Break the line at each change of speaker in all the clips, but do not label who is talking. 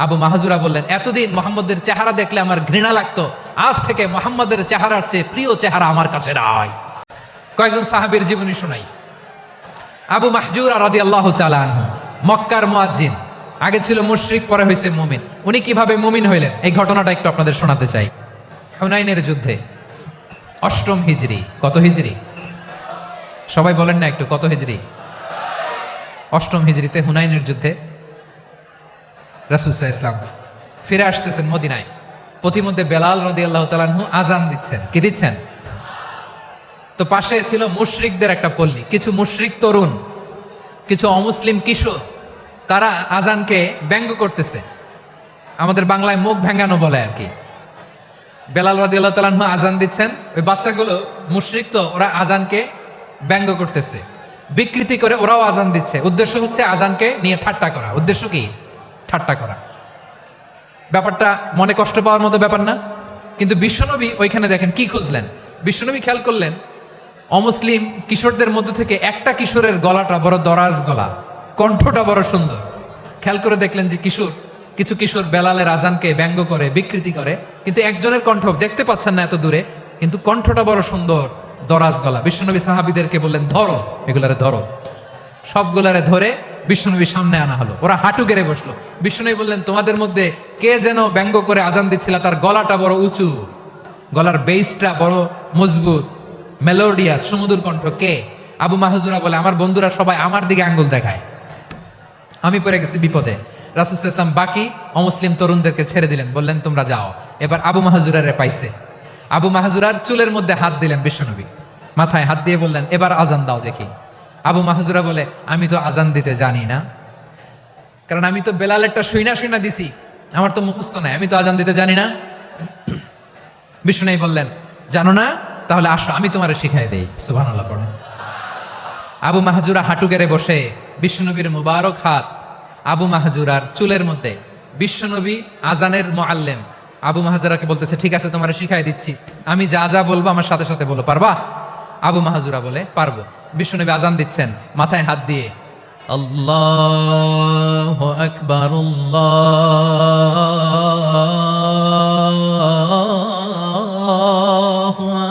আবু মাহজুরা বললেন, এতদিন মোহাম্মদের চেহারা দেখলে আমার ঘৃণা লাগতো, আজ থেকে মোহাম্মদের চেহারার চেয়ে প্রিয় চেহারা আমার কাছে নাই। কয়েকজন সাহাবীর জীবনী শোনাই। আবু মাহজুরা রাদিয়াল্লাহু তাআলা আনহু মক্কার মুয়াজ্জিন, আগে ছিল মুশরিক, পরে হয়েছে মুমিন। উনি কিভাবে মুমিন হইলেন এই ঘটনাটা একটু আপনাদের শোনাতে চাই। হুনাইনের যুদ্ধে 8ম হিজরি, কত হিজরি সবাই বলেন না একটু, কত হিজরি? 8ম হিজরিতে হুনাইনের যুদ্ধে রাসূল সাল্লাল্লাহু আলাইহি ওয়াসাল্লাম ফিরে আসতেছেন মদিনায়। পথিমধ্যে বেলাল রাদিয়াল্লাহু তাআলা আনহু আজান দিচ্ছেন। কি দিচ্ছেন? তো পাশে ছিল মুশরিকদের একটা পল্লী, কিছু মুশরিক তরুণ, কিছু অমুসলিম কিশোর, তারা আজানকে ব্যঙ্গ করতেছে। আমাদের বাংলায় মুখ ভেঙ্গানো বলে আর কি। বেলাল রাদিয়াল্লাহু তাআলা আনহু আজান দিচ্ছেন, ওই বাচ্চাগুলো মুশরিক, তো ওরা আজানকে ব্যঙ্গ করতেছে, বিকৃতি করে ওরাও আজান দিচ্ছে। উদ্দেশ্য হচ্ছে আজানকে নিয়ে ঠাট্টা করা। উদ্দেশ্য কি? ঠাট্টা করা। ব্যাপারটা মনে কষ্ট পাওয়ার মতো ব্যাপার না? কিন্তু বিশ্বনবী ওইখানে দেখেন কি খুঁজলেন। বিশ্বনবী খেয়াল করলেন অমুসলিম কিশোরদের মধ্যে থেকে একটা কিশোরের গলাটা বড় দরাজ গলা, কণ্ঠটা বড় সুন্দর। খেয়াল করে দেখলেন যে কিছু কিশোর বেলালের আজানকে ব্যঙ্গ করে, বিকৃতি করে, কিন্তু একজনের কণ্ঠ দেখতে পাচ্ছেন না এত দূরে, কিন্তু কণ্ঠটা বড় সুন্দর, দরাজ গলা। বিশ্বনবী সাহাবীদেরকে বললেন, ধরো এগুলারে, ধরো। সবগুলারে ধরে বিশ্বনবী সামনে আনা হলো। ওরা হাঁটু গেড়ে বসলো। বিশ্বনবী বললেন, তোমাদের মধ্যে কে যেন ব্যঙ্গ করে আজান দিচ্ছিল, তার গলাটা বড় উঁচু, গলার বেসটা বড় মজবুত, মেলোডিয়াস, সুমধুর কণ্ঠ, কে? আবু মাহজুরা বলে, আমার বন্ধুরা সবাই আমার দিকে আঙ্গুল দেখায়, আমি পড়ে গেছি বিপদে। রাসূল সাল্লাল্লাহু আলাইহি ওয়াসাল্লাম বাকি অমুসলিম তরুণদেরকে ছেড়ে দিলেন, বললেন তোমরা যাও। এবার আবু মাহজুরারে পাইছে। আবু মাহজুরার চুলের মধ্যে হাত দিলেন বিশ্বনবী, মাথায় হাত দিয়ে বললেন, এবার আজান দাও দেখি। আবু মাহজুরা বলে, আমি তো আজান দিতে জানি না, কারণ আমি তো বেলালেরটা শুইনা দিছি, আমার তো মুখস্থ নাই, আমি তো আজান দিতে জানি না। বিশ্বনবী বললেন, জানো না? তাহলে আসো, আমি তোমারে শিখাই দেই। সুবহানাল্লাহ পড়ে। আবু মাহজুরা হাঁটু গেড়ে বসে, বিশ্বনবীর মুবারক হাত আবু মাহজুরার চুলের মধ্যে। বিশ্বনবী আজানের মুআল্লিম আবু মাহজুরাকে বলতেছে, ঠিক আছে তোমারে শিখাই দিচ্ছি, আমি যা যা বলবো আমার সাথে সাথে বলো, পারবা? আবু মাহজুরা বলে, পারবো। বিশ্বনবী আজান দিচ্ছেন, মাথায় হাত দিয়ে আল্লাহু আকবার, আল্লাহু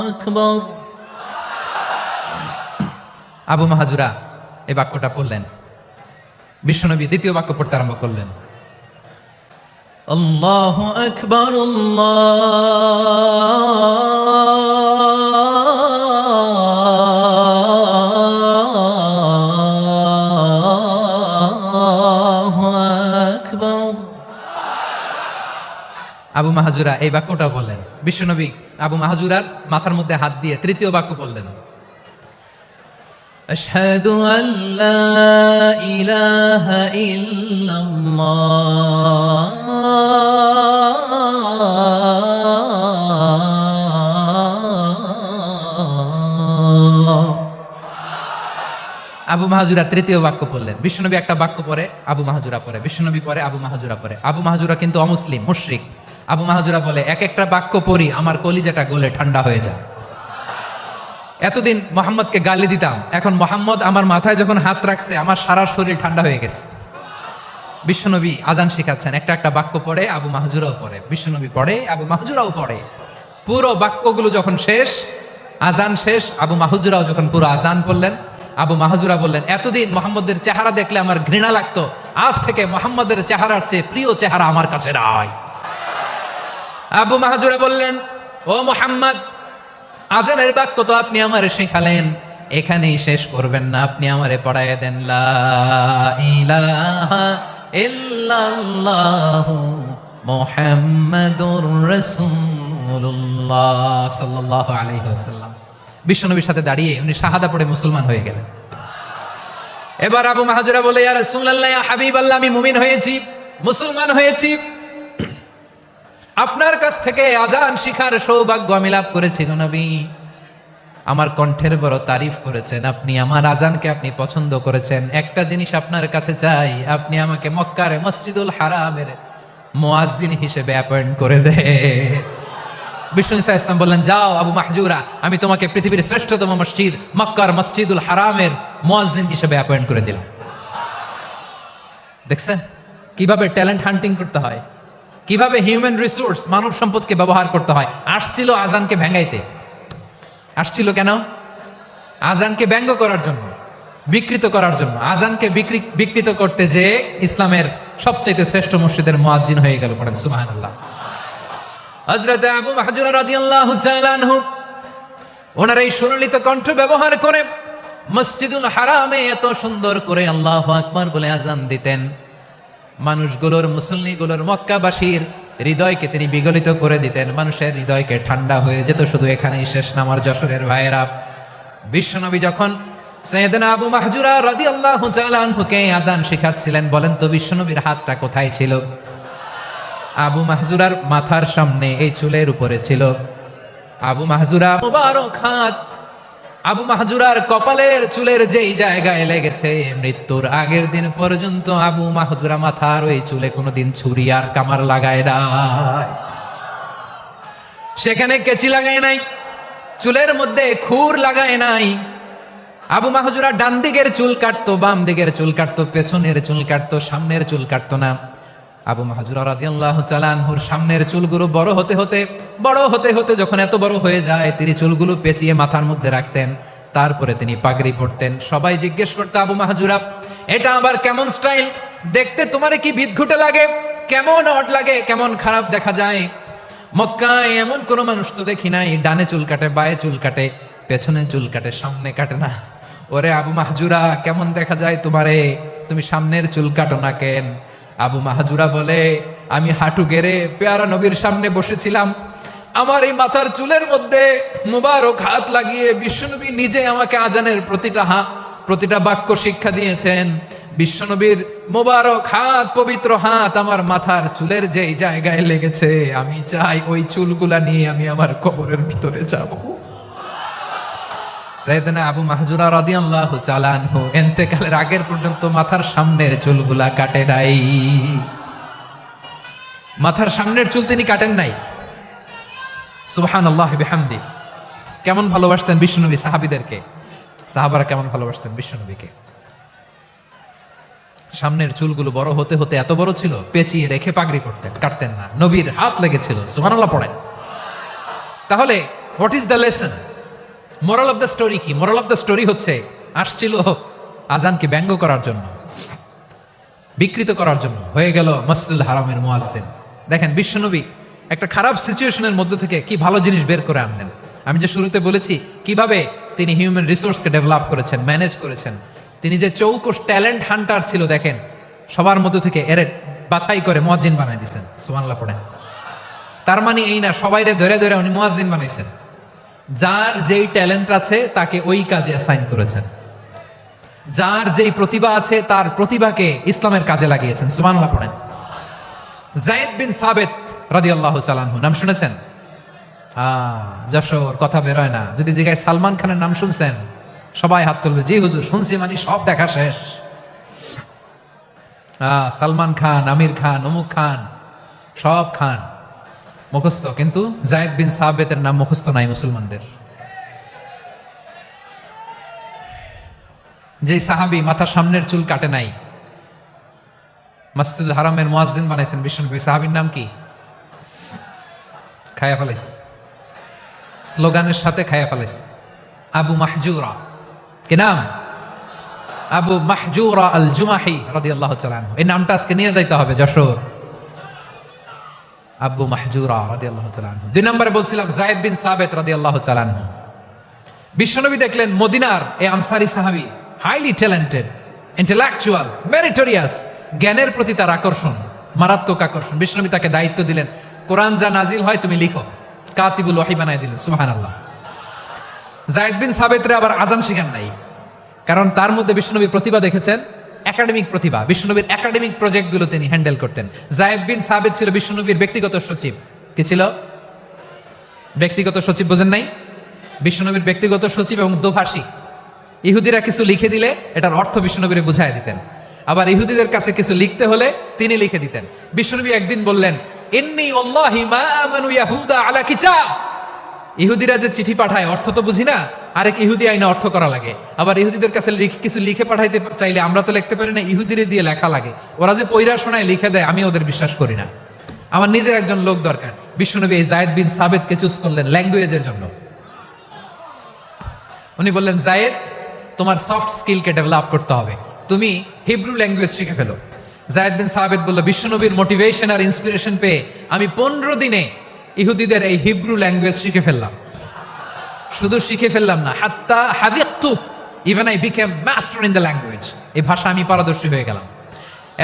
আকবার। আবু মাহজুরা এই বাক্যটা পড়লেন। বিশ্বনবী দ্বিতীয় বাক্য পড়তে আরম্ভ করলেন, আল্লাহু আকবার, আল্লাহু আকবার। আবু মাহজুরা এই বাক্যটা বললেন। বিশ্বনবী আবু মাহজুরার মাথার মধ্যে হাত দিয়ে তৃতীয় বাক্য বললেন, আশহাদু আল্লা ইলাহা ইল্লাল্লাহ, আবু মাহজুরা তৃতীয় বাক্য পড়লেন। বিশ্বনবী একটা বাক্য পরে আবু মাহজুরা পড়ে, বিশ্বনবী পরে আবু মাহজুরা পড়ে। আবু মাহজুরা কিন্তু অমুসলিম, মুশরিক। আবু মাহজুরা বলে, এক একটা বাক্য পড়ি আমার কলিজাটা গলে ঠান্ডা হয়ে যায়। এতদিন মোহাম্মদকে গালি দিতাম, এখন মোহাম্মদ আমার মাথায় যখন হাত রাখছে আমার সারা শরীর ঠান্ডা হয়ে গেছে। বিশ্বনবী আজান শিখাচ্ছেন, একটা একটা বাক্য পড়ে আবু মাহজুরাও পড়ে, বিশ্বনবী পড়ে, আবু মাহজুরাও পড়ে। পুরো বাক্যগুলো যখন শেষ, আজান শেষ, আবু মাহজুরাও যখন পুরো আজান পড়লেন, আবু মাহজুরা বললেন, এতদিন মোহাম্মদের চেহারা দেখলে আমার ঘৃণা লাগতো, আজ থেকে মোহাম্মদের চেহারার চেয়ে প্রিয় চেহারা আমার কাছে নাই। আবু মাহজুরা বললেন, ও মুহাম্মদ, আজানের বাক্য তো আপনি আমারে শেখালেন, এখানেই শেষ করবেন না, আপনি আমারে পড়ায় দেন, লা ইলাহা ইল্লাল্লাহু মুহাম্মাদুর রাসূলুল্লাহ সাল্লাল্লাহু আলাইহি ওয়াসাল্লাম। বিশ্বনবীর সাথে দাঁড়িয়ে উনি শাহাদা পড়ে মুসলমান হয়ে গেলেন। এবার আবু মাহজুরা বলে, ইয়া রাসূলুল্লাহ, ইয়া হাবিবাল্লাহ, আমি মুমিন হয়েছি, মুসলমান হয়েছি, আপনার কাছ থেকে আজান শিখার সৌভাগ্য আমি লাভ করেছি নবী। আমার কণ্ঠের বড় তারিফ করেছেন আপনি, আমার আজানকে আপনি পছন্দ করেছেন। একটা জিনিস আপনার কাছে চাই, আপনি আমাকে মক্কার মসজিদুল হারামের মুয়াজ্জিন হিসেবে অ্যাপয়েন্ট করে দেন। বিষ্ণু ইসলাম বললেন, যাও আবু মাহজুরা, আমি তোমাকে পৃথিবীর শ্রেষ্ঠতম মসজিদ মক্কার মসজিদুল হারামের মুয়াজ্জিন হিসেবে অ্যাপয়েন্ট করে দিলাম। দেখছেন কিভাবে ট্যালেন্ট হান্টিং করতে হয়, কিভাবে হিউম্যান রিসোর্স মানব সম্পদকে ব্যবহার করতে হয়। আসছিল আজানকে ভেঙাইতে। আসছিল কেন? আজানকে ব্যঙ্গ করার জন্য, বিকৃত করার জন্য। আজানকে বিকৃত করতে যে ইসলামের সবচেয়ে শ্রেষ্ঠ মসজিদের মুয়াজ্জিন হয়ে গেল। পড়েন সুবহানাল্লাহ। হযরত আবু মাহজুরা রাদিয়াল্লাহু তাআলা আনহু ওনার এই সুললিত কণ্ঠ ব্যবহার করে মসজিদুল হারামে এত সুন্দর করে আল্লাহু আকবার বলে আজান দিতেন, মানুষগুলোর, মুসল্লিগুলোর, মক্কাবাসীর হৃদয়কে তিনি বিগলিত করে দিতেন। মানুষের হৃদয়কে ঠান্ডা হয়ে যেত। শুধু এখানেই শেষ না আমার যশোরের ভাইয়েরা। বিশ্বনবী যখন সাইয়েদনা আবু মাহজুরা রাদিয়াল্লাহু তাআলা আনহুকে আজান শিখাচ্ছিলেন, বলেন তো বিশ্বনবীর হাতটা কোথায় ছিল? আবু মাহজুরার মাথার সামনে, এই চুলের উপরে ছিল। আবু মাহজুরা মুবারক হাত আবু মাহজুরার কপালের চুলের যেই জায়গায় লেগেছে, মৃত্যুর আগের দিন পর্যন্ত আবু মাহজুরা মাথার ওই চুলে কোনোদিন ছুরি আর কামার লাগায় নাই, সেখানে কেচি লাগায় নাই, চুলের মধ্যে খুর লাগায় নাই। আবু মাহজুরা ডান দিকের চুল কাটতো, বাম দিকের চুল কাটতো, পেছনের চুল কাটতো, সামনের চুল কাটতো না। আবু মাহজুরা রাদিয়াল্লাহু তাআলা আনহুর সামনের চুলগুলো বড় হতে হতে যখন এত বড় হয়ে যায়, তিনি চুলগুলো পেঁচিয়ে মাথার মধ্যে রাখতেন। তারপরে তিনি পাগড়ি পরতেন। সবাই জিজ্ঞেস করতো, আবু মাহজুরা এটা আবার কেমন স্টাইল? দেখতে তোমারে কি বিদঘুটে লাগে? কেমন অড লাগে? কেমন খারাপ দেখা যায়? মক্কায় এমন কোন মানুষ তো দেখি নাই, ডানে চুল কাটে, বায়ে চুল কাটে, পেছনে চুল কাটে, সামনে কাটে না। ওরে আবু মাহজুরা, কেমন দেখা যায় তোমারে? তুমি সামনের চুল কাটো না কেন? আবু মাহজুরা বলে, আমি হাঁটু গেড়ে পেয়ারা নবীর সামনে বসেছিলাম, আমার এই মাথার চুলের মধ্যে মুবারক হাত লাগিয়ে বিশ্বনবী নিজে আমাকে আজানের প্রতিটা বাক্য শিক্ষা দিয়েছেন। বিশ্বনবীর মুবারক হাত, পবিত্র হাত আমার মাথার চুলের যেই জায়গায় লেগেছে, আমি চাই ওই চুলগুলা নিয়ে আমি আমার কবরের ভিতরে যাব। সাইয়েদনা আবু মাহজুরা রাদিয়াল্লাহু তাআলা আনহু ইন্তেকালের আগের পর্যন্ত মাথার সামনের চুলগুলা কাটে নাই। মাথার সামনের চুল তিনি কাটেন নাই। সুবহানাল্লাহি বিহামদি। কেমন ভালোবাসতেন বিশ্বনবী সাহাবীদেরকে, সাহাবারা কেমন ভালোবাসতেন বিশ্বনবীকে। সামনের চুলগুলো বড় হতে হতে এত বড় ছিল, পেঁচিয়ে রেখে পাগড়ি পরতেন, কাটতেন না। নবীর হাত লেগেছিল। সুবহানাল্লাহ পড়েন। তাহলে what is the lesson? Moral of the story কি? মোরাল অফ দ্য স্টোরি হচ্ছে, আসছিল আজানকে ব্যঙ্গ করার জন্য, বিকৃত করার জন্য, হয়ে গেল মসজিদুল হারামের মুয়াজ্জিন। দেখেন বিশ্বনবী একটা খারাপ সিচুয়েশনের মধ্যে থেকে কি ভালো জিনিস বের করে আনলেন। আমি যে শুরুতে বলেছি কিভাবে তিনি হিউম্যান রিসোর্সকে ডেভেলপ করেছেন, ম্যানেজ করেছেন। তিনি যে চৌকস ট্যালেন্ট হান্টার ছিল, দেখেন সবার মধ্যে থেকে এর বাছাই করে মুয়াজ্জিন বানাই দিয়েছেন। সুবহানাল্লাহ পড়েন। তার মানে এই না সবাইরে ধরে ধরে উনি মুয়াজ্জিন বানাইছেন। যার যেই ট্যালেন্ট আছে তাকে ওই কাজে অ্যাসাইন করেছেন। যার যেই প্রতিভা আছে তার প্রতিভাকে ইসলামের কাজে লাগিয়েছেন। সুবহানাল্লাহ পড়েন। যায়েদ বিন সাবিত রাদিয়াল্লাহু তাআলা আনহু নাম শুনেছেন? যশোর কথা বের হয় না। যদি জিজ্ঞাসা সালমান খানের নাম শুনছেন, সবাই হাত তুলবে, জি হুজুর শুনছি, মানে সব দেখা শেষ। সালমান খান, আমির খান, অমুক খান, সব খান মুখস্থ, কিন্তু যায়েদ বিন সাবিতের নাম মুখস্থ নাই মুসলমানদের। যে সাহাবী মাথার সামনের চুল কাটে নাই, মসজিদুল হারামের মুয়াজ্জিন বানাইছেন বিশ্বনবী, সাহাবীর নাম কি? খায়া ফেলাইস, স্লোগানের সাথে খায়া ফেলাইস। আবু মাহজুরা। কি নাম? আবু মাহজুরা আল জুমাহি রাদিয়াল্লাহু তাআলা আনহু। এই নামটা আজকে নিয়ে যাইতে হবে যশোর। আবু মাহজুরা রাদিয়াল্লাহু তাআলা আনহু। দুই নম্বরে বলছিলাম যায়েদ বিন সাবিত রাদিয়াল্লাহু তাআলা আনহু। বিশ্বনবী দেখলেন মদিনার এই আনসারী সাহাবী হাইলি ট্যালেন্টেড, ইন্টেলেকচুয়াল, মেরিটোরিয়াস, জ্ঞানের প্রতি তার আকর্ষণ, মারাত্মক আকর্ষণ। বিশ্বনবী তাকে দায়িত্ব দিলেন, কোরআন যা নাজিল হয় তুমি লিখো, কাতিবুল ওহী বানায় দিলেন। সুবহানাল্লাহ। যায়েদ বিন সাবিতরে আবার আজান শিখান নাই, কারণ তার মধ্যে বিশ্বনবী প্রতিভা দেখেছেন, একাডেমিক প্রতিভা। বিশ্বনবীর একাডেমিক প্রজেক্টগুলো তিনি হ্যান্ডেল করতেন। যায়েদ বিন সাবিত ছিল বিশ্বনবীর ব্যক্তিগত সচিব। কি ছিল? ব্যক্তিগত সচিব। বোঝেন নাই? বিশ্বনবীর ব্যক্তিগত সচিব এবং দোভাষী। ইহুদিরা কিছু লিখে দিলে এটার অর্থ বিশ্বনবীরে বুঝায় দিতেন। আবার ইহুদিদের কাছে কিছু লিখতে হলে তিনি লিখে দিতেন। বিশ্বনবী একদিন বললেন, ইন্নী ওয়াল্লাহি মা আমানু ইয়াহুদা আলা কিতাব। ইহুদিরা যে চিঠি পাঠায় অর্থ তো বুঝি না, আরেক ইহুদি আইনে অর্থ করা লাগে। আবার ইহুদিদের কাছে কিছু লিখে পাঠাইতে চাইলে আমরা তো লিখতে পারি না, ইহুদিরে দিয়ে লেখা লাগে। ওরা যে পয়রা শোনায় লিখে দেয়, আমি ওদের বিশ্বাস করি না। আমার নিজের একজন লোক দরকার। বিশ্বনবী এই যায়েদ বিন সাবেতকে চুজ করলেন ল্যাঙ্গুয়েজের জন্য। উনি বললেন, যায়েদ, তোমার সফট স্কিলকে ডেভেলপ করতে হবে, তুমি হিব্রু ল্যাঙ্গুয়েজ শিখে ফেলো। যায়েদ বিন সাবেত বলল, বিশ্বনবীর মোটিভেশন আর ইন্সপিরেশন পেয়ে আমি 15 দিনে ইহুদিদের এই হিব্রু ল্যাঙ্গুয়েজ শিখে ফেললাম। শুধু শিখে ফেললাম না, হাত্তা হাদিকতু, even I became master in the language. এই ভাষা আমি পারদর্শী হয়ে গেলাম।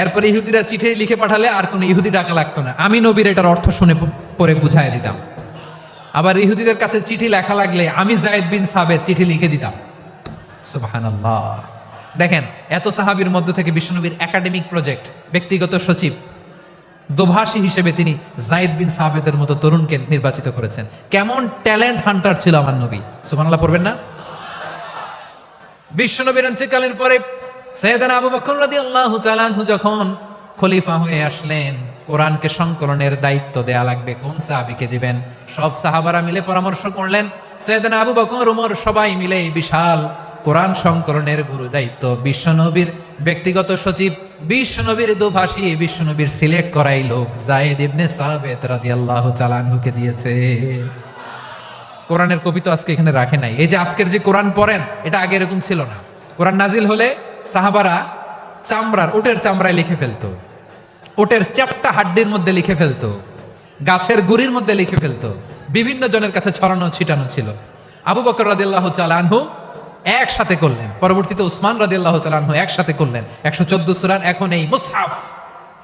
এরপরে ইহুদিরা চিঠি লিখে পাঠালে আর কোনো ইহুদি ডাকা লাগতো না, আমি নবীর এটার অর্থ শুনে পরে বুঝাই দিতাম। আবার ইহুদিদের কাছে চিঠি লেখা লাগলে আমি যায়েদ বিন সাবেত চিঠি লিখে দিতাম। সুবহানাল্লাহ। দেখেন, এত সাহাবীর মধ্য থেকে বিশ্বনবীর একাডেমিক প্রজেক্ট, ব্যক্তিগত সচিব, দোভাষী হিসেবে তিনি যায়েদ বিন সাবেতের মতো তরুণকে নির্বাচিত করেছেন। কেমন ট্যালেন্ট হান্টার ছিল আমার নবী! সুবহানাল্লাহ পড়বেন না? বিশ্বনবীর ইন্তেকালের পরে সাইয়েদনা আবু বকর রাদিয়াল্লাহু তাআলা আনহু যখন খলিফা হয়ে আসলেন, কোরআনকে সংকলনের দায়িত্ব দেয়া লাগবে, কোন সাহাবীকে দিবেন? সব সাহাবারা মিলে পরামর্শ করলেন। সাইয়েদনা আবু বকর, ওমর সবাই মিলে এই বিশাল কোরআন সংকলনের গুরু দায়িত্ব বিশ্বনবীর ব্যক্তিগত সচিব, বিশ্বনবীর দোভাষী, বিশ্বনবীর সিলেক্ট করাই লোক যায়েদ ইবনে সাবেত রাদিয়াল্লাহু তাআলা আনহুকে দিয়েছে। কোরআনের কপি তো আজকে এখানে রাখে নাই। এই যে আজকের যে কোরআন পড়েন, এটা আগে এরকম ছিল না। কোরআন নাজিল হলে সাহাবারা চামড়ার, উটের চামড়ায় লিখে ফেলতো, উটের চ্যাপ্টা হাড্ডির মধ্যে লিখে ফেলতো, গাছের গুড়ির মধ্যে লিখে ফেলতো। বিভিন্ন জনের কাছে ছড়ানো ছিটানো ছিল। আবু বকর রাদিয়াল্লাহু তাআলা আনহু একসাথে করলেন, পরবর্তীতে উসমান রাদিয়াল্লাহু তাআলা আনহু একসাথে করলেন 114 সূরার। এখন এই মুসহাফ,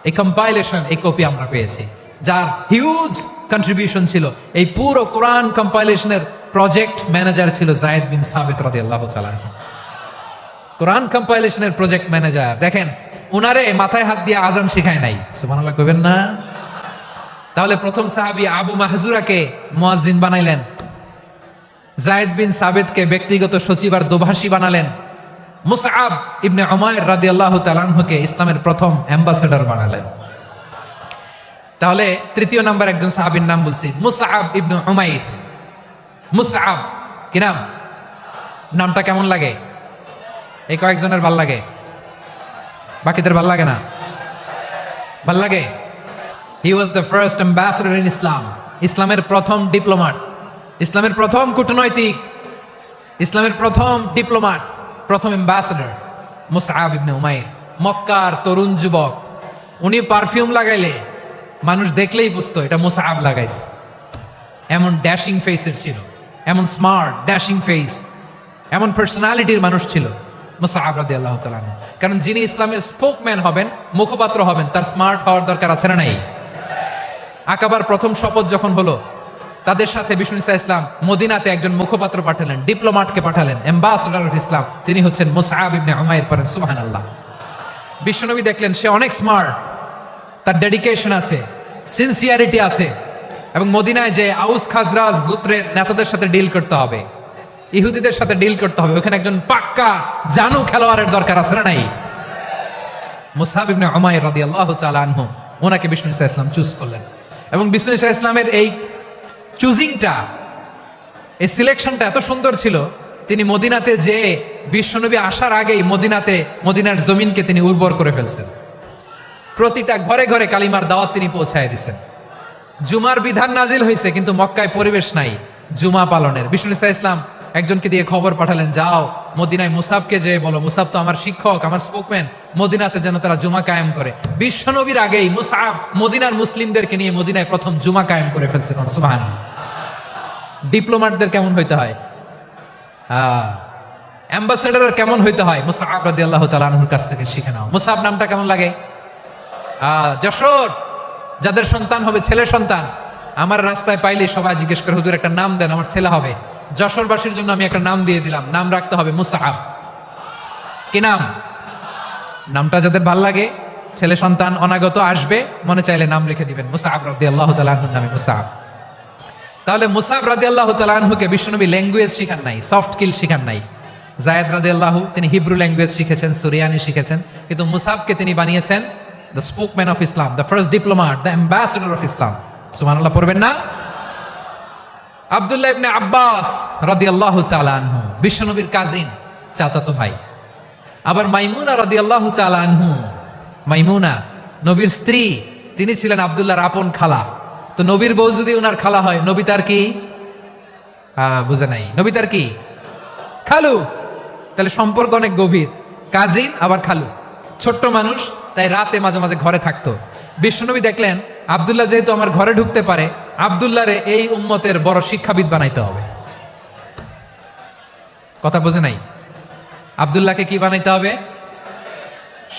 এই কম্পাইলেশন, এই কপি আমরা পেয়েছি, যার হিউজ কন্ট্রিবিউশন ছিল। এই পুরো কোরআন কম্পাইলেশনের প্রজেক্ট ম্যানেজার ছিল যায়েদ বিন সাবিত রাদিয়াল্লাহু তাআলা আনহু। কোরআন কম্পাইলেশনের প্রজেক্ট ম্যানেজার। দেখেন, উনারে মাথায় হাত দিয়ে আজান শিখায় নাই। সুবহানাল্লাহ কইবেন না? তাহলে প্রথম সাহাবী আবু মাহজুরাকে মুয়াজ্জিন বানাইলেন, যায়েদ বিন সাবিতকে ব্যক্তিগত সচিব আর দোভাষী বানালেন, মুসআব ইবনে উমাইর রাদিয়াল্লাহু তাআলা আনহুকে ইসলামের প্রথম অ্যাম্বাসেডর বানালেন। তাহলে তৃতীয় নাম্বার একজন সাহাবীর নাম বলছি, মুসআব ইবনে উমাইর। মুসআব কি নাম? নামটা কেমন লাগে? এই কয়েকজনের ভাল লাগে, বাকিদের ভাল লাগে না? ভাল লাগে। He was the first ambassador in Islam. ইসলামের প্রথম ডিপ্লোমাট, ইসলামের প্রথম কূটনৈতিক, ইসলামের প্রথম ডিপ্লোমাট, প্রথম অ্যাম্বাসেডর মুসআব ইবনে উমাইর। মক্কার তরুণ যুবক। উনি পারফিউম লাগাইলে মানুষ দেখলেই বুঝতো এটা মুসআব লাগাইছে। এমন ড্যাশিং ফেসের ছিল, এমন স্মার্ট ড্যাশিং ফেস, এমন পার্সোনালিটির মানুষ ছিল মুসআব রাদিয়াল্লাহু তাআলা। কারণ যিনি ইসলামের স্পোকম্যান হবেন, মুখপাত্র হবেন, তার স্মার্ট হওয়ার দরকার আছে না নাই? আকাবার প্রথম শপথ যখন হলো, তাদের সাথে বিষ্ণু ইসা ইসলাম মদিনাতে একজন মুখপাত্র পাঠালেন, ডিপ্লোমাটকে পাঠালেন, অ্যাম্বাসেডর অফ ইসলাম। তিনি হচ্ছেন মুসআব ইবনে উমাইর। পড়েন সুবহানাল্লাহ। বিশ্বনবী দেখলেন সে অনেক স্মার্ট, তার ডেডিকেশন আছে, সিনসিয়ারিটি আছে, এবং মদিনায় যে আউস খাজরাজ গোত্রের নেতাদের সাথে ডিল করতে হবে, ইহুদিদের সাথে ডিল করতে হবে, ওখানে একজন পাক্কা জানু খেলোয়াড়ের দরকার আছে না নাই? মুসআব ইবনে উমাইর রাদিয়াল্লাহু তাআলা আনহু, ওনাকে বিষ্ণু ইসা ইসলাম চুজ করলেন। এবং বিষ্ণু ইসা ইসলামের এই চুজিংটা, এই সিলেকশনটা এত সুন্দর ছিল, তিনি মদিনাতে যে বিশ্বনবী আসার আগেই মদিনার জমিনকে তিনি উর্বর করে ফেলছেন। প্রতিটা ঘরে ঘরে কালিমার দাওয়াত তিনি পৌঁছায় দিয়েছেন। জুমার বিধান নাজিল হয়েছে, কিন্তু মক্কায় পরিবেশ নাই জুমা পালনের। বিষ্ণু ইসা ইসলাম একজনকে দিয়ে খবর পাঠালেন, যাও মদিনায় মুসাবকে যে বলো, মুসাব তো আমার শিক্ষক, আমার স্পোকম্যান, মদিনাতে যেন তারা জুমা কায়েম করে। বিশ্বনবীর আগেই মুসাব মদিনার মুসলিমদেরকে নিয়ে মদিনায় প্রথম জুমা কায়েম করে ফেলছে। সুবহানাল্লাহ। ডিপ্লোম্যাটদের কেমন হইতে হয়, অ্যাম্বাসেডার কেমন হইতে হয়, মুসআব রাদিয়াল্লাহু তাআলা আনহুর কাছ থেকে শিখে নাও। মুসআব নামটা কেমন লাগে? যশোর যাদের সন্তান হবে, ছেলে সন্তান, আমার রাস্তায় পাইলে সবাই জিজ্ঞেস করে, হুজুর একটা নাম দেন, আমার ছেলে হবে। যশোরবাসীর জন্য আমি একটা নাম দিয়ে দিলাম, নাম রাখতে হবে মুসআব। কি নাম? নামটা যাদের ভাল লাগে, ছেলে সন্তান অনাগত আসবে, মনে চাইলে নাম রেখে দিবেন মুসআব রাদিয়াল্লাহু তাআলা আনহুর নামে মুসআব। তাহলে মুসআব রাদিয়াল্লাহু তাআলা আনহুকে বিশ্বনবী ল্যাঙ্গুয়েজ শিখান নাই, সফট স্কিল শিখান নাই। যায়েদ রাদিয়াল্লাহু তিনি হিব্রু ল্যাঙ্গুয়েজ শিখেছেন, সুরিয়ানি শিখেছেন, কিন্তু মুসআবকে তিনি বানিয়েছেন the spokesman of Islam, the first diplomat, the ambassador of Islam. সুবহানাল্লাহ পড়বেন না? আব্দুল্লাহ ইবনে আব্বাস রাদিয়াল্লাহু তাআলা আনহু, বিশ্বনবীর কাজিন, চাচাতো ভাই। আবার মাইমুনা রাদিয়াল্লাহু তাআলা আনহু, মাইমুনা নবীর স্ত্রী, তিনি ছিলেন আব্দুল্লাহর আপন খালা। তো নবীর বউ যদি ওনার খালা হয়, নবী তার কি? বুঝে নাই, নবী তার কি? খালু। তাহলে সম্পর্ক অনেক গভীর, কাজিন আবার খালু। ছোট্ট মানুষ, তাই রাতে মাঝে মাঝে ঘরে থাকতো। বিশ্বনবী দেখলেন আব্দুল্লাহ যেহেতু আমার ঘরে ঢুকতে পারে, আব্দুল্লাহরে এই উম্মতের বড় শিক্ষাবিদ বানাইতে হবে। কথা বোঝে নাই? আব্দুল্লাহকে কি বানাইতে হবে?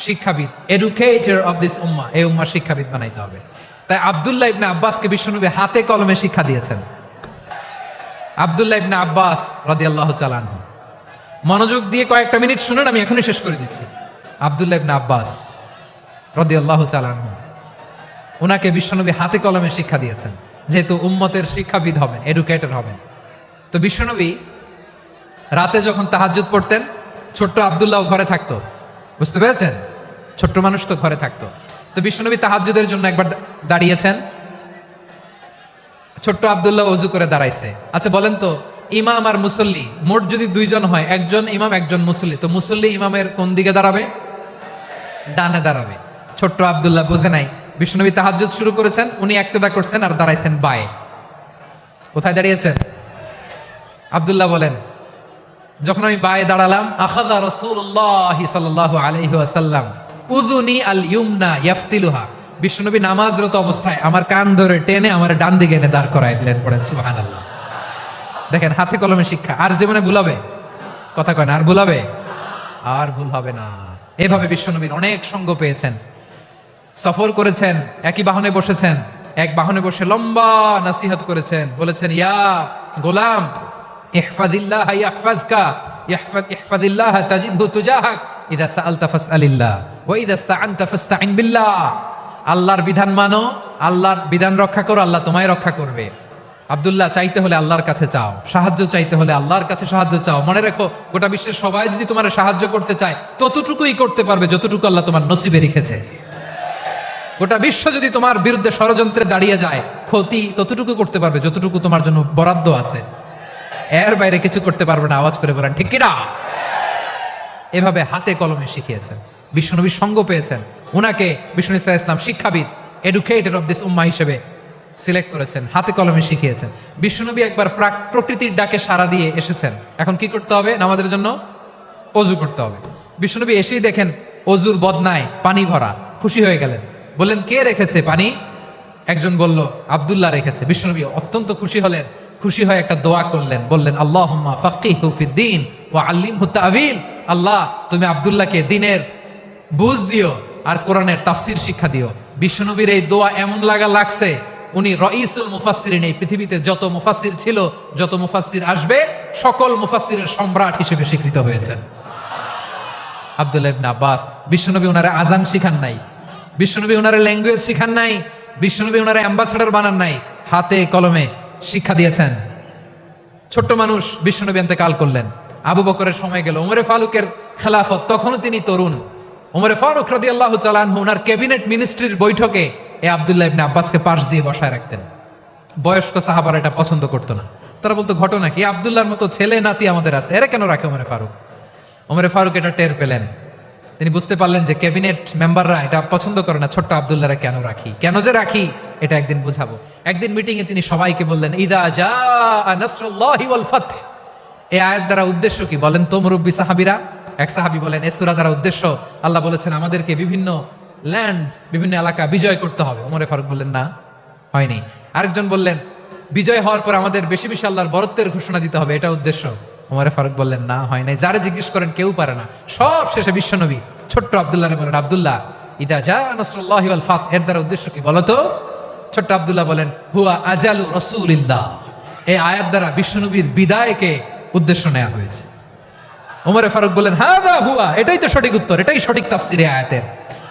শিক্ষাবিদ, এডুকেটর অফ দিস উম্মাহ, এই উম্মার শিক্ষাবিদ বানাইতে হবে। তাই আব্দুল্লাহ ইবনে আব্বাসকে বিশ্বনবী হাতে কলমে শিক্ষা দিয়েছেন। আব্দুল্লাহ ইবনে আব্বাস রাদিয়াল্লাহু তাআলা আনহু, মনোযোগ দিয়ে কয়েকটা মিনিট শুনুন, আমি এখনই শেষ করে দিচ্ছি। আব্দুল্লাহ ইবনে আব্বাস রাদিয়াল্লাহু তাআলা আনহু, ওনাকে বিশ্বনবী হাতে কলমে শিক্ষা দিয়েছেন, যেহেতু উম্মতের শিক্ষাবিদ হবেন, এডুকেটর হবেন। তো বিশ্বনবী রাতে যখন তাহাজ্জুদ পড়তেন, ছোট্ট আব্দুল্লাহ ঘরে থাকতো। বুঝতে পেরেছেন? ছোট্ট মানুষ তো ঘরে থাকতো। তো বিশ্বনবী তাহাজ্জুদের জন্য একবার দাঁড়িয়েছেন, ছোট্ট আব্দুল্লাহ ওযু করে দাঁড়াইছে। আচ্ছা বলেন তো, ইমাম আর মুসল্লি মোট যদি দুইজন হয়, একজন ইমাম একজন মুসল্লি, তো মুসল্লি ইমামের কোন দিকে দাঁড়াবে? ডানে দাঁড়াবে। ছোট্ট আব্দুল্লাহ বোঝে নাই, বিশ্বনবী তাহাজ্জুদ শুরু করেছেন, উনি একতেদা করছেন আর দাঁড়াইছেন বায়ে। কোথায় দাঁড়িয়েছেন? আব্দুল্লাহ বলেন, যখন আমি বায়ে দাঁড়ালাম, আখাযা রাসূলুল্লাহ সাল্লাল্লাহু আলাইহি ওয়াসাল্লাম উযুনি আল ইউমনা ইয়াফতিলুহা, বিশ্বনবী নামাজরত অবস্থায় আমার কান ধরে টেনে আমার ডান দিকে এনে দাঁড় করায় দিলেন। পড়েন সুবহানাল্লাহ। দেখেন, হাতে কলমে শিক্ষা। আর জীবনে ভুলাবে? কথা কয় না, আর ভুলাবে? আর ভুল হবে না। এভাবে বিশ্বনবীর অনেক সঙ্গ পেয়েছেন, সফর করেছেন, একই বাহনে বসেছেন, এক বাহনে বসে লম্বা নাসিহত করেছেন, বলেছেন, ইয়া গোলাম ইহফাজিল্লাহ ইয়াহফাজকা, ইহফাজিল্লাহ তাজিদহু তুজাহাক, ইযা সাআলতা ফাসআলিল্লাহ ওয়া ইযা ইসতাআনতা ফাসতাইন বিল্লাহ। আল্লাহর বিধান মানো, আল্লাহর বিধান রক্ষা করো, আল্লাহ তোমায় রক্ষা করবে। আব্দুল্লাহ, চাইতে হলে আল্লাহর কাছে চাও, সাহায্য চাইতে হলে আল্লাহর কাছে সাহায্য চাও। মনে রেখো, গোটা বিশ্বের সবাই যদি তোমার সাহায্য করতে চায়, ততটুকুই করতে পারবে যতটুকু আল্লাহ তোমার নসিবে রেখেছে। গোটা বিশ্ব যদি তোমার বিরুদ্ধে ষড়যন্ত্রে দাঁড়িয়ে যায়, ক্ষতি ততটুকু করতে পারবে যতটুকু তোমার জন্য বরাদ্দ আছে, এর বাইরে কিছু করতে পারবে না। আওয়াজ করে বলেন ঠিক কিনা? এভাবে হাতে কলমে শিখিয়েছেন, বিশ্বনবীর সঙ্গ পেয়েছেন। উনাকে বিষ্ণু ইসা ইসলাম শিক্ষাবিদ, এডুকেটর অফ দিস উম্মাহ হিসেবে সিলেক্ট করেছেন, হাতে কলমে শিখিয়েছেন। বিশ্বনবী একবার প্রকৃতির ডাকে সাড়া দিয়ে এসেছেন। এখন কি করতে হবে? নামাজের জন্য অজু করতে হবে। বিশ্বনবী এসেই দেখেন অজুর বদনায় পানি ভরা, খুশি হয়ে গেলেন, বললেন, কে রেখেছে পানি? একজন বলল, আব্দুল্লাহ রেখেছে। বিশ্বনবী অত্যন্ত খুশি হলেন, খুশি হয়ে একটা দোয়া করলেন, বললেন, আল্লাহুম্মা ফাক্কিহু ফিদ্দীন ওয়া আল্লিমহু তা'ওয়ীল। আল্লাহ, তুমি আব্দুল্লাহকে দ্বীনের বুঝ দিও আর কোরআনের তাফসীর শিক্ষা দিও। বিশ্বনবীর এই দোয়া এমন লাগছে, উনি রাইসুল মুফাসসিরিন, এই পৃথিবীতে যত মুফাসসির ছিল, যত মুফাসসির আসবে, সকল মুফাসসিরের সম্রাট হিসেবে স্বীকৃত হয়েছেন আব্দুল্লাহ ইবনে আব্বাস। বিশ্বনবী ওনারে আজান শিখান নাই, বিশ্বনবী ওনারে ল্যাঙ্গুয়েজ শিখান নাই, বিশ্বনবী ওনারে অ্যাম্বাসেডর বানান নাই, হাতে কলমে শিক্ষা দিয়েছেন। ছোট্ট মানুষ, বিশ্বনবী ইন্তেকাল করলেন, আবু বকরের সময় গেল, ওমরে ফারুকের খেলাফত, তখনও তিনি তরুণ। ওমরে ফারুক রাদিয়াল্লাহু তাআলা আনহু ওনার ক্যাবিনেট মিনিস্ট্রির বৈঠকে এই আব্দুল্লাহ ইবনে আব্বাসকে পাশ দিয়ে বসায় রাখতেন। বয়স্ক সাহাবারা এটা পছন্দ করতো না, তারা বলতো, ঘটনা কি? আব্দুল্লাহর মতো ছেলে নাতি আমাদের আছে, এরা কেন রাখে ওমরে ফারুক? ওমরে ফারুক এটা টের পেলেন, তিনি বুঝতে পারলেন যে ক্যাবিনেট মেম্বাররা এটা পছন্দ করে না, ছোট্ট আব্দুল্লাহরা কেন রাখি, কেন যে রাখি, এটা একদিন বুঝাবো। একদিন মিটিং এ তিনি সবাইকে বললেন, ইদা জাআ নাসরুল্লাহি ওয়াল ফাতহ। এই আয়াত দ্বারা উদ্দেশ্য কি বলেন তো মুরব্বী সাহাবীরা? এক সাহাবী বলেন, এই সূরা দ্বারা উদ্দেশ্য, আল্লাহ বলেছেন আমাদেরকে বিভিন্ন ল্যান্ড, বিভিন্ন এলাকা বিজয় করতে হবে। ওমরে ফারুক বললেন, না, হয়নি। আরেকজন বললেন, বিজয় হওয়ার পর আমাদের বেশি বেশি আল্লাহর বরত্বের ঘোষণা দিতে হবে, এটা উদ্দেশ্য। ওমরে ফারুক বললেন, না, হয় নাই। যারা জিজ্ঞেস করেন কেউ পারে না। সব শেষে বিশ্বনবী ছোট্ট আব্দুল্লাহরে বলেন, আব্দুল্লাহ, ইদা জাআ নাসরুল্লাহি ওয়াল ফাতহ, এর দ্বারা উদ্দেশ্য কি বলো তো? ছোট্ট আব্দুল্লাহ বলেন, হুয়া আজালু রাসূলিল্লাহ। এই আয়াত দ্বারা বিশ্বনবীর বিদায়কে উদ্দেশ্য নেওয়া হয়েছে। ওমরে ফারুক বলেন, হাদা হুয়া, এটাই তো সঠিক উত্তর, এটাই সঠিক তাফসীর এই আয়াতের।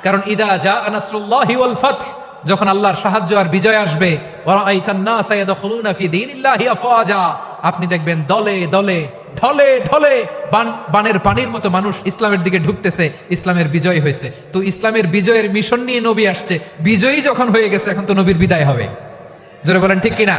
কারণ ইদা জাআ নাসরুল্লাহি ওয়াল ফাতহ, যখন আল্লাহর সাহায্য আর বিজয় আসবে, ওয়া রাআইতান নাসা ইয়াদখুলুনা ফি দীনিল্লাহি আফওয়াজা, আপনি দেখবেন দলে দলে, ঢলে ঢলে, বানের পানির মতো মানুষ ইসলামের দিকে ঢুকতেছে, ইসলামের বিজয় হয়েছে। তো ইসলামের বিজয়ের মিশন নিয়ে নবী আসছে, বিজয়ী যখন হয়ে গেছে, এখন তো নবীর বিদায় হবে। জোরে বলেন ঠিক কিনা?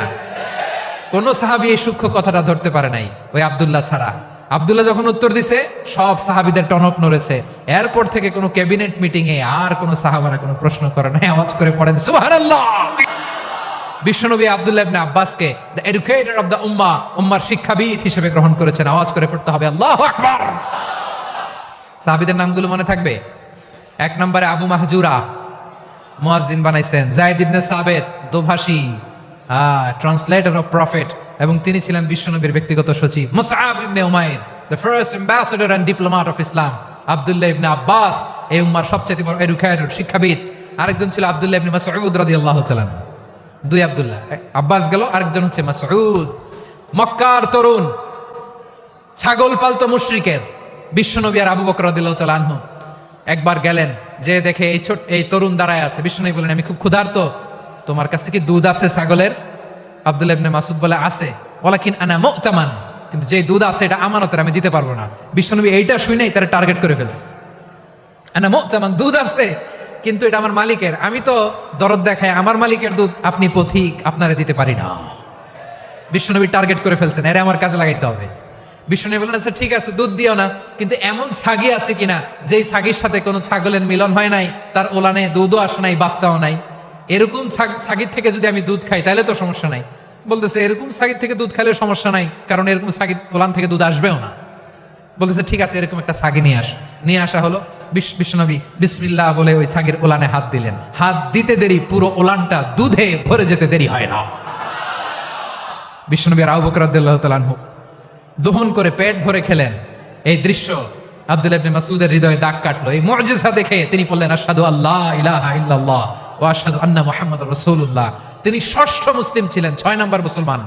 কোন সাহাবী এই সূক্ষ্ম কথাটা ধরতে পারে নাই, ওই আব্দুল্লাহ ছাড়া। আব্দুল্লাহ যখন উত্তর দিছে সব সাহাবীদের টনক নড়েছে। এরপর থেকে কোনো ক্যাবিনেট মিটিং এ আর কোন সাহাবারা কোনো প্রশ্ন করে নাই, আওয়াজ করে পড়েন সুবহানাল্লাহ। বিশ্বনবী আব্দুল্লাহ ইবনে আব্বাসকে দ্য এডুকেটর অফ দ্য উম্মাহ, উম্মার শিক্ষাবিদ হিসেবে গ্রহণ করেছেন। আওয়াজ করে পড়তে হবে আল্লাহু আকবার। সাহাবীদের নামগুলো মনে থাকবে? 1 নম্বরে আবু মাহজুরা, মুয়াজ্জিন বানাইছেন। যায়েদ ইবনে সাবিত, দোভাষী, ট্রান্সলেটর অফ প্রফেট, এবং তিনি ছিলেন বিশ্বনবীর ব্যক্তিগত সচিব। Musab ibn Umair, the first ambassador and diplomat of Islam. Abdullah ibn Abbas, এই উম্মার সবচেয়ে বড় এডুকেটর, শিক্ষাবিদ। আরেকজন ছিল আব্দুল্লাহ ইবনে মাসউদ রাদিয়াল্লাহু তাআলা। দুই আব্দুল্লাহ, আব্বাস গেল, আরেকজন হচ্ছে মাসউদ। মক্কার তরুণ, ছাগল পালতো মুশরিকের বিশ্বনবী আর আবু বকর রাদিয়াল্লাহু তাআলা আনহু একবার গেলেন, যে দেখে এই তরুণ দাঁড়ায় আছে। বিশ্বনবী বলেন, আমি খুব ক্ষুধার্ত, তোমার কাছে কি দুধ আছে ছাগলের? আব্দুল্লাহ ইবনে মাসউদ বলে, আছে। ওয়ালাকিন আনা মুতামান, কিন্তু যে দুধ আছে এটা আমানতের, আমি দিতে পারবো না। বিশ্বনবী এইটা শুনেই তারা টার্গেট করে ফেলছে। আনা মুতামান, দুধ আছে কিন্তু এটা আমার মালিকের, আমি তো দরদ দেখাই, আমার মালিকের দুধ আপনি পথিক, আপনারে দিতে পারি না। বিশ্বনবী টার্গেট করে ফেলছেন, এরে আমার কাজে লাগাইতে হবে। বিশ্বনবী বললেন, আচ্ছা ঠিক আছে, দুধ দিও না, কিন্তু এমন ছাগি আছে কিনা যেই ছাগির সাথে কোনো ছাগলের মিলন হয় নাই, তার ওলানে দুধও আসে নাই, বাচ্চাও নাই, এরকম ছাগির থেকে যদি আমি দুধ খাই তাহলে তো সমস্যা নাই। বলতেছে, এরকম ছাগির থেকে দুধ খাইলে সমস্যা নাই, কারণ এরকম ছাগির ওলান থেকে দুধ আসবেও না। বলতেছে, ঠিক আছে, এরকম একটা ছাগি নিয়ে আসা হলো। বিশ্বনবী বিসমিল্লাহ বলে ওই ছাগির ওলানে হাত দিলেন। হাত দিতে দেরি, পুরো ওলানটা দুধে ভরে যেতে দেরি হয় না। বিশ্বনবী আর আবু বকর রাদিয়াল্লাহু তাআলা আনহু দহন করে পেট ভরে খেলেন। এই দৃশ্য আব্দুল্লাহ ইবনে মাসউদের হৃদয়ে দাগ কাটলো। এই মুজিজা দেখে তিনি বললেন, আশহাদু আল্লা ইলাহা ইল্লাল্লাহ ওয়া আশহাদু আন্না মুহাম্মাদুর রাসূলুল্লাহ। তিনি ষষ্ঠ মুসলিম ছিলেন, 6 নম্বর মুসলমান।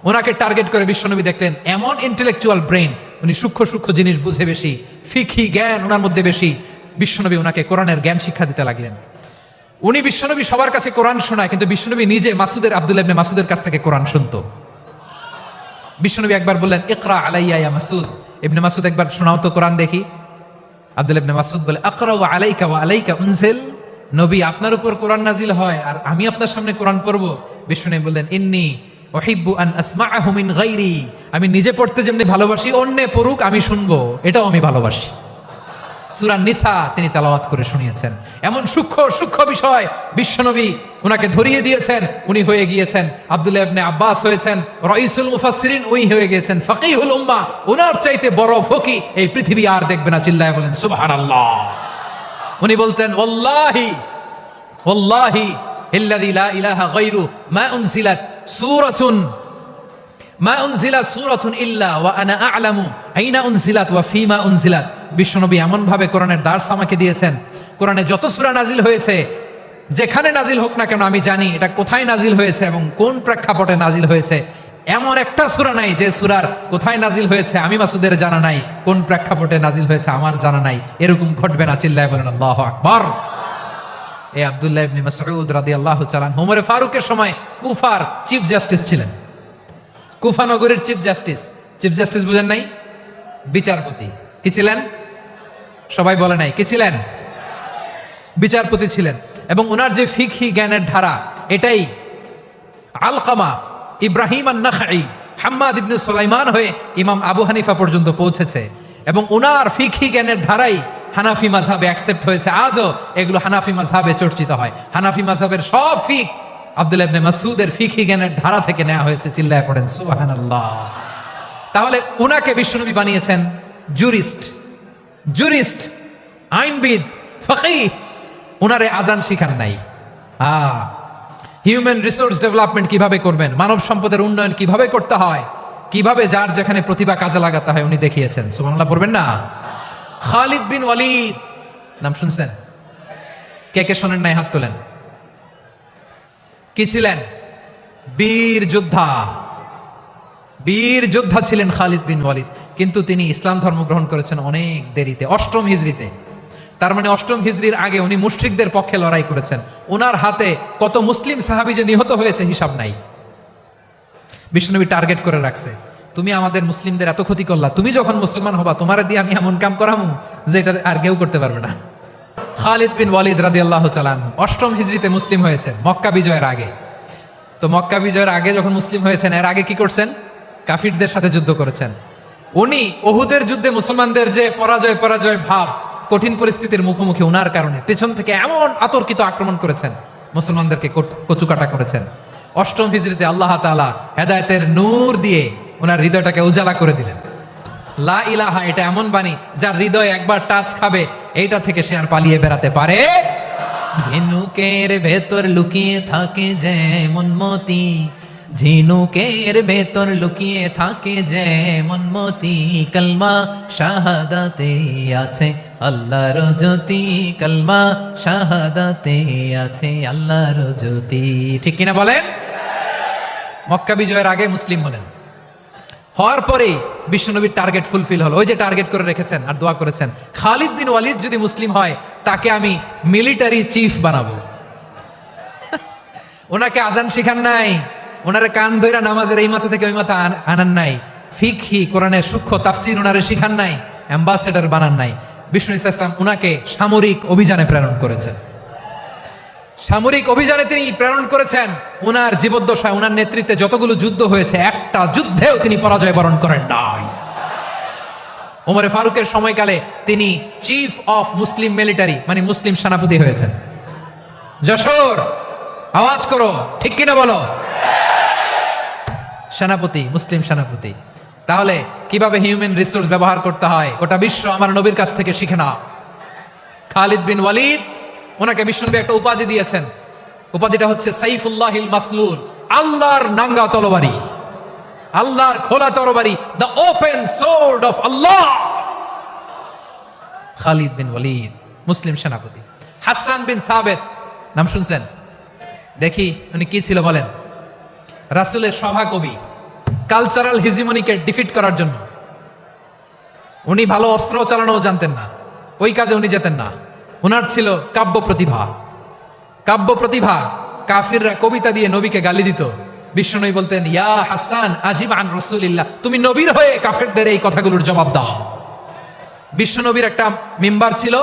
ওনাকে টার্গেট করে বিশ্বনবী দেখলেন এমন ইন্টেলেকচুয়াল ব্রেন, উনি সূক্ষ্ম সূক্ষ্ম জিনিস বুঝে বেশি, ফিকহি জ্ঞান ওনার মধ্যে বেশি। বিশ্বনবী ওনাকে কোরআনের জ্ঞান শিক্ষা দিতে লাগলেন। উনি বিশ্বনবী সবার কাছে কোরআন শোনায়, কিন্তু বিশ্বনবী নিজে আব্দুল্লাহ ইবনে মাসউদের কাছ থেকে কোরআন শুনতো। বিশ্বনবী একবার বললেন, ইকরা আলাইয়া ইয়া মাসউদ। ইবনে মাসউদ, একবার শোনাও তো কোরআন দেখি। আব্দুল্লাহ ইবনে মাসউদ বলে, আকরাউ আলাইকা ওয়া আলাইকা উনজিল। নবী, আপনার উপর কোরআন নাজিল হয় আর আমি আপনার সামনে কোরআন পড়বো। বিশ্বনবী বললেন, ইন্নী উহিব্বু আন আসমাআহু মিন গায়রি। আমি নিজে পড়তে যেমনি ভালোবাসি, অন্যে পড়ুক আমি শুনবো, এটাও আমি ভালোবাসি। সূরা নিসা তিনি তেলাওয়াত করে শুনিয়েছেন। এমন সূক্ষ্ম বিষয় বিশ্বনবী উনাকে ধরিয়ে দিয়েছেন। উনি হয়ে গিয়েছেন আব্দুল্লাহ ইবনে আব্বাস, হয়েছেন রাইসুল মুফাসসিরিন, উনি হয়ে গিয়েছেন ফাকিহুল উম্মাহ। ওনার চাইতে বড় ফকি এই পৃথিবী আর দেখবে না। চিল্লায় বলেন সুবহানাল্লাহ। উনি বলতেন, ওয়াল্লাহি ওয়াল্লাহি ইল্লাযী লা ইলাহা গায়রু মা উনজিলাত সূরাতুন ইল্লা ওয়া আনা আ'লামু আইনা উনজিলাত ওয়া ফীমা উনজিলাত। বিশ্বনবী এমন ভাবে কোরআনের দার্স আমাকে দিয়েছেন, কোরআনে যত সূরা নাজিল হয়েছে, যেখানে নাজিল হোক না কেন আমি জানি এটা কোথায় নাজিল হয়েছে এবং কোন প্রেক্ষাপটে নাজিল হয়েছে। এমন একটা সূরা নাই যে সূরার কোথায় নাজিল হয়েছে আমি মাসুদের জানা নাই, কোন প্রেক্ষাপটে নাজিল হয়েছে আমার জানা নাই। এরকম ঘটবে না। চিল্লায় বলেন আল্লাহু আকবার। এই আব্দুল্লাহ ইবনে মাসউদ রাদিয়াল্লাহু তাআলা ওমর ফারুকের সময় কুফার চিফ জাস্টিস ছিলেন। কুফা নগরীর চিফ জাস্টিস বুঝেন নাই? বিচারপতি। কি ছিলেন? সবাই বলে নাই, কি ছিলেন? বিচারপতি ছিলেন। এবং ওনার যে ফিকহি জ্ঞানের ধারা, এটাই আলকামা, ইব্রাহিম আন-নাখাই, হাম্মাদ ইবনে সুলাইমান হয়ে ইমাম আবু হানিফা পর্যন্ত পৌঁছেছে। এবং ওনার ফিকহি জ্ঞানের ধারাই হানাফি মাযহাবে অ্যাকসেপ্ট হয়েছে। আজও এগুলো হানাফি মাযহাবে চর্চিত হয়। হানাফি মাযহাবের সব ফিক আব্দুল্লাহ ইবনে মাসউদের ফিকহি জ্ঞানের ধারা থেকে নেওয়া হয়েছে। চিল্লায় পড়েন সুবহানাল্লাহ। তাহলে উনাকে বিশ্বনবী বানিয়েছেন জুরিস্ট, আইনবিদ, ফাকিহ। উনারে আজান শিখান নাই। হিউম্যান রিসোর্স ডেভেলপমেন্ট কিভাবে করবেন, মানব সম্পদের উন্নয়ন কিভাবে করতে হয়, কিভাবে যার যেখানে প্রতিভা কাজে লাগাতে হয় উনি দেখিয়েছেন। সুবহানাল্লাহ পড়বেন না? খালিদ বিন ওয়ালিদ নাম শুনছেন? কে কে শোনেন নাই হাত তোলেন। কি ছিলেন? বীর যোদ্ধা ছিলেন খালিদ বিন ওয়ালিদ। কিন্তু তিনি ইসলাম ধর্ম গ্রহণ করেছেন অনেক দেরিতে, 8ম হিজরিতে। তার মানে 8ম হিজরির আগে উনি মুশরিকদের পক্ষে লড়াই করেছেন। ওনার হাতে কত মুসলিম সাহাবী যে নিহত হয়েছে হিসাব নাই। বিশ্বনবী টার্গেট করে রাখছে, তুমি আমাদের মুসলিমদের এত ক্ষতি করলা, তুমি যখন মুসলমান হবা তোমার দিয়ে আমি এমন কাম করামু যে এটা আর কেউ করতে পারবে না। খালিদ বিন ওয়ালিদ রাদিয়াল্লাহু তাআলা 8ম হিজরিতে মুসলিম হয়েছেন, মক্কা বিজয়ের আগে। তো মক্কা বিজয়ের আগে যখন মুসলিম হয়েছেন, এর আগে কি করছেন? কাফিরদের সাথে যুদ্ধ করেছেন। উনি উহুদের যুদ্ধে মুসলমানদের যে পরাজয় পরাজয় ভাব, কঠিন পরিস্থিতির মুখোমুখি ওনার কারণে পেছন থেকে এমন আতর্কিত আক্রমণ করেছেন, মুসলমানদেরকে কচুকাটা করেছেন। অষ্টম হিজরিতে আল্লাহ তাআলা হেদায়েতের নূর দিয়ে ওনার হৃদয়টাকে উজালা করে দিলেন। লা ইলাহা, এটা এমন বাণী যার হৃদয় একবার টাচ খাবে, এইটা থেকে সে আর পালিয়ে বেড়াতে পারে। ঝিনুকের ভেতর লুকিয়ে থাকে যেমন মতি, ঝিনুকের ভেতর লুকিয়ে থাকে যেমন মতি, কলমা শাহাদাতে আছে আল্লাহর জ্যোতি, কলমা শাহাদাতে আছে আল্লাহর জ্যোতি। ঠিক কিনা বলেন? মক্কা বিজয়ের আগে মুসলিম হলেন, হওয়ার পরেই বিশ্বনবীর টার্গেট ফুলফিল হলো। ওই যে টার্গেট করে রেখেছেন আর দোয়া করেছেন, খালিদ বিন ওয়ালিদ যদি মুসলিম হয় তাকে আমি মিলিটারি চিফ বানাবো। ওনাকে আজান শিখান নাই, ওনারে কান ধইরা নামাজের এই মাথা থেকে ওই মাথা আনান নাই, ফিকহি কোরআনের সূক্ষ্ম তাফসীর ওনারে শিখান নাই, অ্যাম্বাসেডর বানান নাই। বিষ্ণু ইসলাম ওনাকে সামরিক অভিযানে প্রেরণ করেছেন। সামরিক অভিযানে তিনি প্রেরণ করেছেন। ওনার জীবদ্দশায় ওনার নেতৃত্বে যতগুলো যুদ্ধ হয়েছে, একটা যুদ্ধেও তিনি পরাজয় বরণ করেন নাই। ওমরে ফারুকের সময়কালে তিনি চিফ অফ মুসলিম মিলিটারি, মানে মুসলিম সেনাপতি হয়েছেন। যশোর, আওয়াজ করো, ঠিক কিনা বলো? সেনাপতি, মুসলিম সেনাপতি। তাহলে কিভাবে হিউম্যান রিসোর্স ব্যবহার করতে হয় গোটা বিশ্ব আমার নবীর কাছ থেকে শিখে নাও। খালিদ বিন ওয়ালিদ, ওনাকে বিশ্বনবী একটা উপাধি দিয়েছেন। উপাধিটা হচ্ছে সাইফুল্লাহিল মাসলুল, আল্লাহর নাঙ্গা তরবারি, আল্লাহর খোলা তরবারি, দ্য ওপেন সোর্ড অফ আল্লাহ। খালিদ বিন ওয়ালিদ, মুসলিম সেনাপতি। হাসান বিন সাবেত, নাম শুনছেন? দেখি উনি কি ছিল বলেন? রাসূলের সভা কবি, কালচারাল হিজিমনিকে ডিফিট করার জন্য। উনি ভালো অস্ত্র চালানোও জানতেন না, ওই কাজে উনি যেতেন না। ওনার ছিল কাব্য প্রতিভা। কাব্য প্রতিভা, কাফিররা কবিতা দিয়ে নবীকে গালি দিত। বিশ্বনবী বলতেন, ইয়া হাসান আজিব আন রাসূলিল্লাহ, তুমি নবীর হয়ে কাফেরদের এই কথাগুলোর জবাব দাও। বিশ্বনবীর একটা মিম্বার ছিল।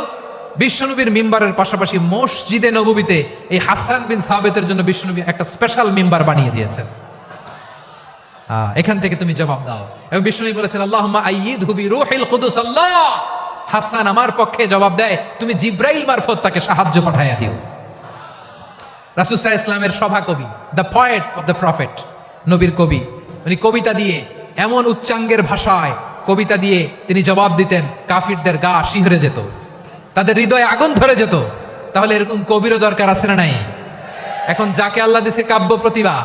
বিশ্বনবীর মিম্বারের পাশাপাশি মসজিদে নববীতে এই হাসান বিন সাবেতের জন্য বিশ্বনবী একটা স্পেশাল মিম্বার বানিয়ে দিয়েছেন। এখান থেকে তুমি জবাব দাও। এবং বিশ্বনবী বলেছেন, আল্লাহুম্মা আইয়িদহু বিরূহিল কুদুস, আল্লাহ হাসান আমার পক্ষে জবাব দেয়, তুমি জিব্রাইল মারফত তাকে সাহায্য পাঠাইয়া দিও। রাসূল সাল্লাল্লাহু আলাইহি ওয়াসাল্লামের সভা কবি, the poet of the prophet, নবীর কবি। উনি কবিতা দিয়ে, এমন উচ্চাঙ্গের ভাষায় কবিতা দিয়ে তিনি জবাব দিতেন, কাফিরদের গা শিহরে যেত, তাদের হৃদয়ে আগুন ধরে যেত। তাহলে এরকম কবিরও দরকার আছে না নাই? এখন যাকে আল্লাহ দিছে কাব্য প্রতিভা,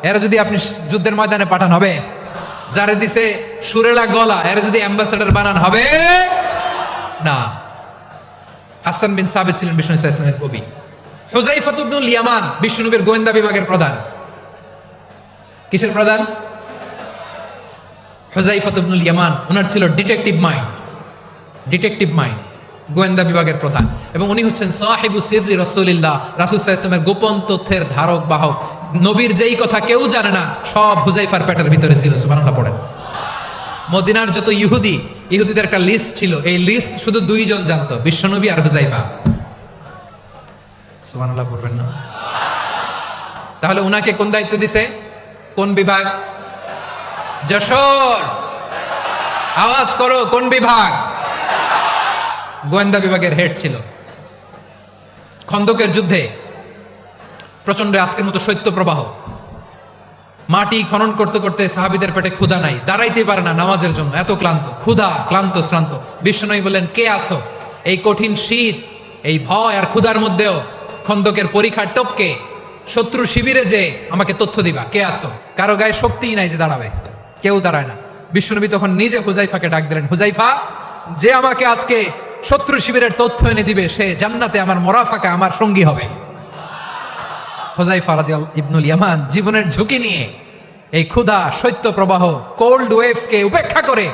এরা যদি আপনি যুদ্ধের ময়দানে পাঠান হবে? যারা দিছে সুরেলা গলা, এরা যদি অ্যাম্বাসেডর বানান হবে না। হাসান বিন সাবিত ছিলেন বিষ্ণু ইসলামের কবি। হুযায়ফা ইবনুল ইয়ামান, বিশ্বনবীর গোয়েন্দা বিভাগের প্রধান। কিসের প্রধান? হুযায়ফা ইবনুল ইয়ামান। ওনার ছিল ডিটেকটিভ মাইন্ড, ডিটেকটিভ মাইন্ড, গোয়েন্দা বিভাগের প্রধান। এবং উনি হচ্ছেন সাহিবু সিররি রাসূলিল্লাহ, রাসূল সাল্লাল্লাহু আলাইহি ওয়াসাল্লামের গোপন তথ্যের ধারক বাহক। নবীর যেই কথা কেউ জানে না, সব হুযায়ফার পেটের ভিতরে ছিল। সুবহানাল্লাহ পড়েন। মদিনার যত ইহুদিদের একটা লিস্ট ছিল, এই লিস্ট শুধু দুইজন জানতো, বিশ্বনবী আর হুযায়ফা। সুবহানাল্লাহ পড়বেন না? তাহলে উনাকে কোন দায়িত্ব দিছে? কোন বিভাগ? যশোর, আওয়াজ করো, কোন বিভাগ? গোয়েন্দা বিভাগের হেড ছিল। খন্দকের যুদ্ধে প্রচন্ড আজকের মতো শৈত্য প্রবাহ, মাটি খনন করতে করতে সাহাবীদের পেটে ক্ষুধা নাই, দাঁড়াইতে পারে না নামাজের জন্য, এত ক্লান্ত, ক্ষুধা, ক্লান্ত, শ্রান্ত। বিশ্বনবী বলেন, কে আছো এই কঠিন শীত, এই ভয় আর ক্ষুধার মধ্যেও খন্দকের পরীক্ষার টপকে শত্রু শিবিরে যে আমাকে তথ্য দিবা, কে আছো? কারো গায়ে শক্তিই নাই যে দাঁড়াবে, কেউ দাঁড়ায় না। বিশ্বনবী তখন নিজে হুযায়ফাকে ডাক দিলেন, হুযায়ফা, যে আমাকে আজকে শত্রু শিবিরের তথ্য এনে দিবে, সে জান্নাতে আমার মোরাফাকা, আমার সঙ্গী হবে। হুযায়ফা রাদিয়াল্লাহু ইবনুল ইয়ামান জীবনের ঝুঁকি নিয়ে এই ক্ষুধা, শৈত্য প্রবাহ, কোল্ড ওয়েভসকে উপেক্ষা করে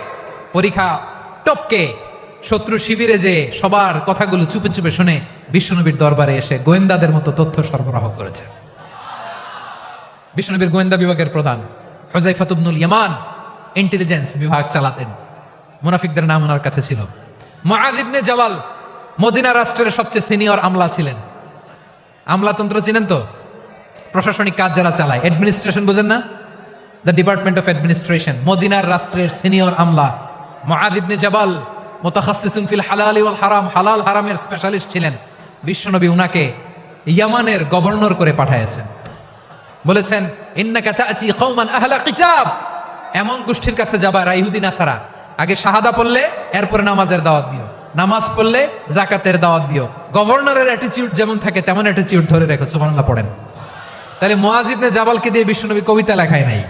পরীক্ষা টপকে শত্রু শিবিরে যে সবার কথাগুলো চুপে চুপে শুনে বিশ্বনবীর দরবারে এসে গোয়েন্দাদের মতো তথ্য সরবরাহ করেছে। বিশ্বনবীর গোয়েন্দা বিভাগের প্রধান হুযায়ফা ইবনুল ইয়ামান ইন্টেলিজেন্স বিভাগ চালাতেন। মুনাফিকদের নাম ওনার কাছে ছিল। মুআয ইবনে জাবাল মদিনা রাষ্ট্রের সবচেয়ে সিনিয়র আমলা ছিলেন। আমলাতন্ত্র চিনেন তো? প্রশাসনিক কাজ যারা চালায়, অ্যাডমিনিস্ট্রেশন বোঝেন না, দ্য ডিপার্টমেন্ট অফ অ্যাডমিনিস্ট্রেশন, মদিনার রাষ্ট্রের সিনিয়র আমলা মুআয ইবনে জাবাল, মুতাখাসসিসুন ফিল হালাল ওয়াল হারাম, হালাল হারামের স্পেশালিস্ট ছিলেন। বিশ্বনবী উনাকে ইয়ামানের গভর্নর করে পাঠাইছেন। বলেছেন ইন্নাকা তা'তি কওমান আহলা কিতাব, এমন গোষ্ঠীর কাছে যাবা ইহুদি নাসারা, আগে শাহাদা পড়লে এরপরে নামাজের দাওয়াত দিও, নামাজ পড়লে যাকাতের দাওয়াত দিও। গভর্নরের অ্যাটিটিউড যেমন থাকে তেমন অ্যাটিটিউড ধরে রেখো। সুবহানাল্লাহ পড়েন। তাহলে মুআয ইবনে জাবালকে দিয়ে বিশ্বনবী কবিতা লেখায় নাই,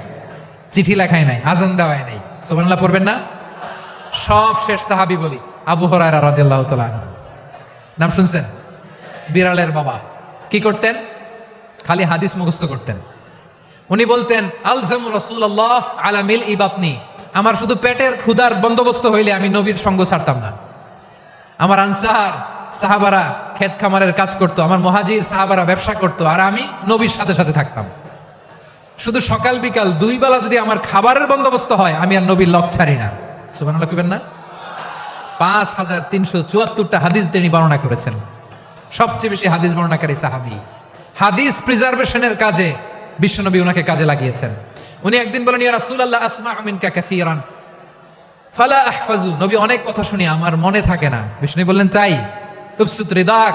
চিঠি লেখায় নাই, আজান দেওয়ায় নাই। সুবহানাল্লাহ পড়বেন না? সব শেষ সাহাবী বলি আবু হুরায়রা রাদিয়াল্লাহু তাআলা আনহু, নাম শুনছেন? বিড়ালের বাবা। কি করতেন? খালি হাদিস মুখস্থ করতেন। উনি বলতেন আলজামু রাসূলুল্লাহ আলা মিলই বাতনি, আমার শুধু পেটের ক্ষুধার বন্দোবস্ত হইলে আমি নবীর সঙ্গ ছাড়তাম না। আমার আনসার সাহাবারা ক্ষেত খামারের কাজ করতো, আমার মুহাজির সাহাবারা ব্যবসা করতো, আর আমি নবীর সাথে সাথে থাকতাম। শুধু সকাল বিকাল দুই বেলা যদি আমার খাবারের বন্দোবস্ত হয়, আমি আর নবীর লক ছাড়ি না। সুবহানাল্লাহ কইবেন না? 5374টা হাদিস তিনি বর্ণনা করেছেন। সবচেয়ে বেশি হাদিস বর্ণনাকারী সাহাবী। হাদিস প্রিজার্ভেশনের কাজে বিশ্বনবী উনাকে কাজে লাগিয়েছেন। উনি একদিন বলেন ইয়া রাসূলুল্লাহ আসমা'ু মিনকা কাসীরান ফালা আহফাজু, নবী অনেক কথা শুনি আমার মনে থাকে না। বিশ্বনবী বললেন তাই? উবসুত রিদাক,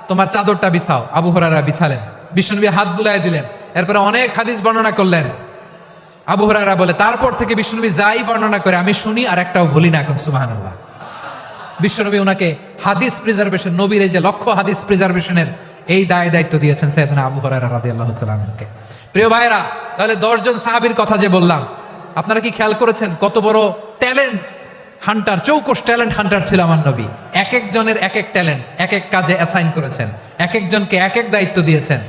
তোমার চাদরটা বিছাও। আবু হুরায়রা বিছালেন, বিশ্বনবী হাত বুলায় দিলেন, এরপরে অনেক হাদিস বর্ণনা করলেন। আবু হুরায়রা বলে তারপর থেকে বিশ্বনবী যাই বর্ণনা করে আমি শুনি আর একটাও ভুলি না। এখন সুবহানাল্লাহ। বিশ্বনবী উনাকে হাদিস প্রিজার্ভেশন, নবীর এই যে লক্ষ্য হাদিস প্রিজার্ভেশনের এই দায়িত্ব দিয়েছেন সাইয়েদনা আবু হুরায়রা রাদিয়াল্লাহু তাআলা আনহুকে। প্রিয় ভাইরা, তাহলে 10 জন সাহাবীর কথা যে বললাম, আপনারা কি খেয়াল করেছেন কত বড় ট্যালেন্ট হান্টার, চৌকস ট্যালেন্ট হান্টার ছিল আমার নবী। এক একজনের এক এক ট্যালেন্ট এক এক কাজে অ্যাসাইন করেছেন, এক একজনকে এক এক দায়িত্ব দিয়েছেন,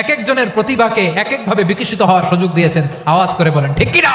এক একজনের প্রতিভাকে এক একভাবে বিকশিত হওয়ার সুযোগ দিয়েছেন। আওয়াজ করে বলেন ঠিক কি না?